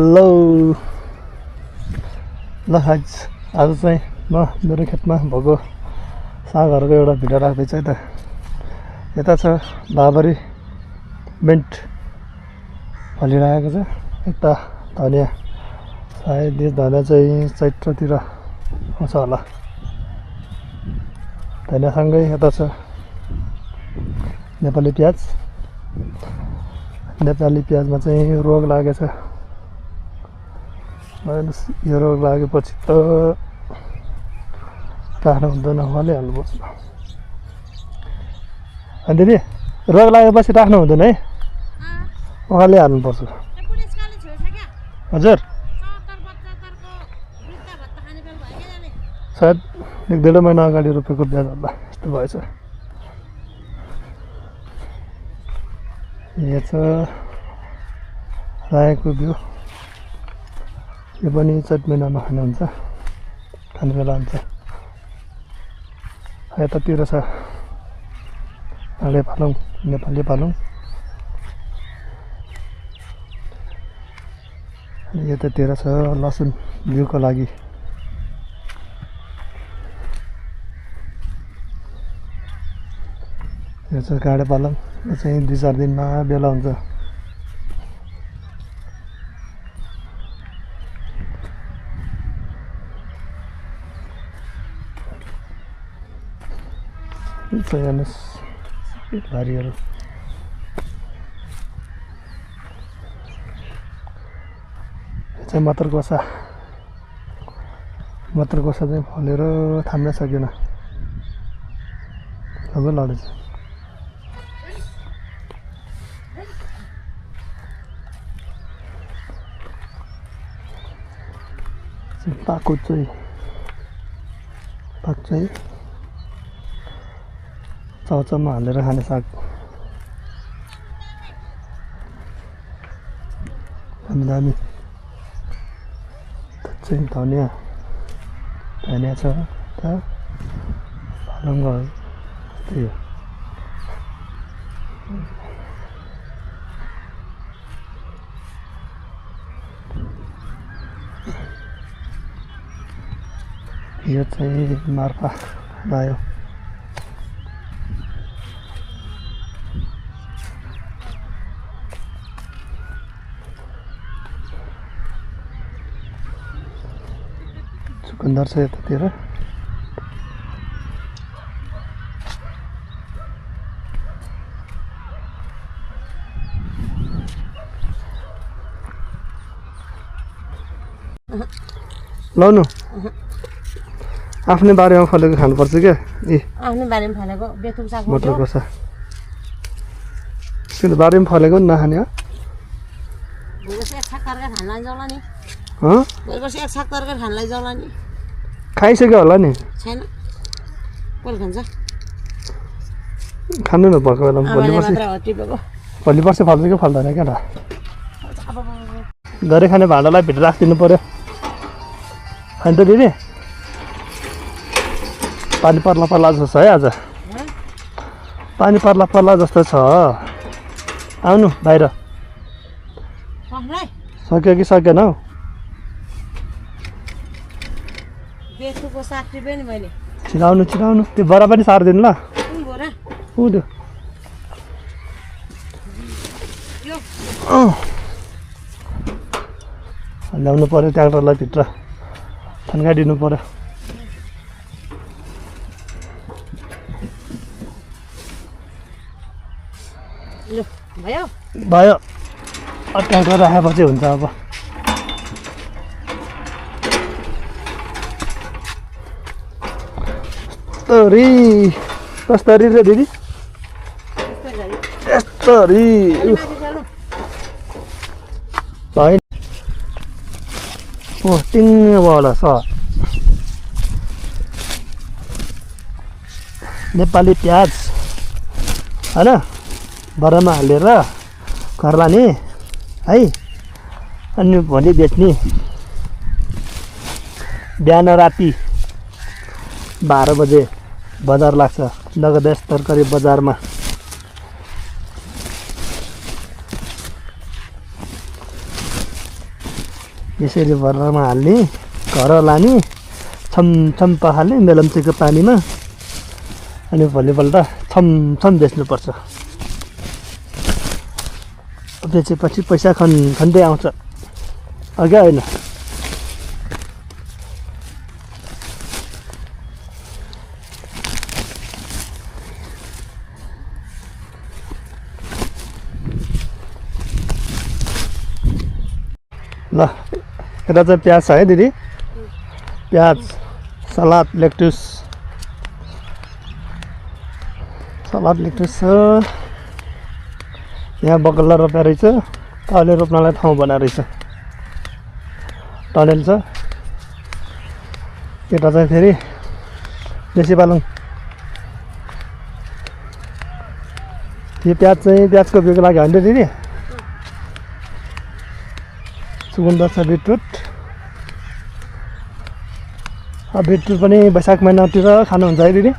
Hello ल आज चाहिँ म मेरो खेतमा भएको सागहरूको एउटा भिडियो राख्दैछु है त। यता छ बाबरी मिन्ट फलिरहेको छ, यता धनियाँ सायद यो धनियाँ चाहिँ चैत्रतिर आउँछ होला। धनियाँसँगै यता छ नेपाली प्याज। नेपाली प्याजमा चाहिँ रोग लागेछ। यो रोग लागेपछि त राख्नु हुँदैन, उहाँले हाल्नुपर्छ। अनि दिदी रोग लागेपछि राख्नु हुँदैन है, उहाँले हाल्नुपर्छ। हजुर सायद 1-1.5 महिना अगाडि रोपेको ब्याज होला, यस्तो भएछ। यो छ रायोको बिउ, यो पनि चैत महिनामा खानुहुन्छ, खाने बेला हुन्छ। यतातिर छ काँडे पालङ, नेपाली पालङ। यतातिर छ लसुन बिउको लागि। यो चाहिँ काँडे पालङ, यो चाहिँ 2-4 दिनमा बेला हुन्छ। हेर्नुहोस् भारीहरू। यो चाहिँ मटरकोसा चाहिँ फलेर थाम्नै सकेन, सबै लडेछ। पाक चाहिँ चाउचाउमा हालेर खाने साग। दामी चाहिँ धनियाँ छ त पालङ भयो, त्यही हो। यो चाहिँ मार्फा भयो। चुकन्दर छ यतातिर। लाउनु आफ्नै बारीमा फलेको खानुपर्छ क्या। आफ्नै बारीमा फलेको बेथुक साग मटरकोसा किन बारीमा फलेको नि नखाने हो? खाइसक्यो होला नि, छैन कसले खान्छ? खानु न भएको बेलामा। भोलि पर्सि फल्छ कि फल्दैन क्या त? गरे खाने भाँडालाई भित्र राखिदिनु पर्यो। होइन त दिदी, पानी पर्ला जस्तो छ है आज। पानी पर्ला जस्तो छ। आउनु बाहिर। सक्यो कि सकेन हौ? छिराउनु त्यो बोरा पनि सारिदिनु ल। उँधो ल्याउनु पर्यो, ट्र्याक्टरलाई भित्र थन्काइदिनु पर्यो। भयो ट्र्याक्टर राखेपछि हुन्छ अब। कस्तरी रे दिदी, यस्तरी होइन टिङ्गवाला छ। नेपाली प्याज होइन, बरामा हालेर घर लाने है, अनि भोलि बेच्ने। बिहान राति 12 बजे बजार लाग्छ, नगदेश तरकारी बजारमा। यसरी भर्रामा हाल्ने घर लाने छमछम पखाल्ने मेलम्चीको पानीमा अनि भोलिपल्ट छमछम बेच्नुपर्छ बेचेपछि पैसा खन्दै आउँछ अघि होइन ल यता चाहिँ प्याज छ है दिदी प्याज सलाद लेक्टुस छ यहाँ बगल्ला रोप्या रहेछ अहिले रोप्नलाई ठाउँ बनाएर रहेछ टनेल छ यता चाहिँ फेरि देशी पालङ यो प्याज चाहिँ प्याजको बिउको लागि होइन दिदी सुगन्ध छ बिटरुट बिटरुट पनि वैशाख महिनातिर खानुहुन्छ है दिदी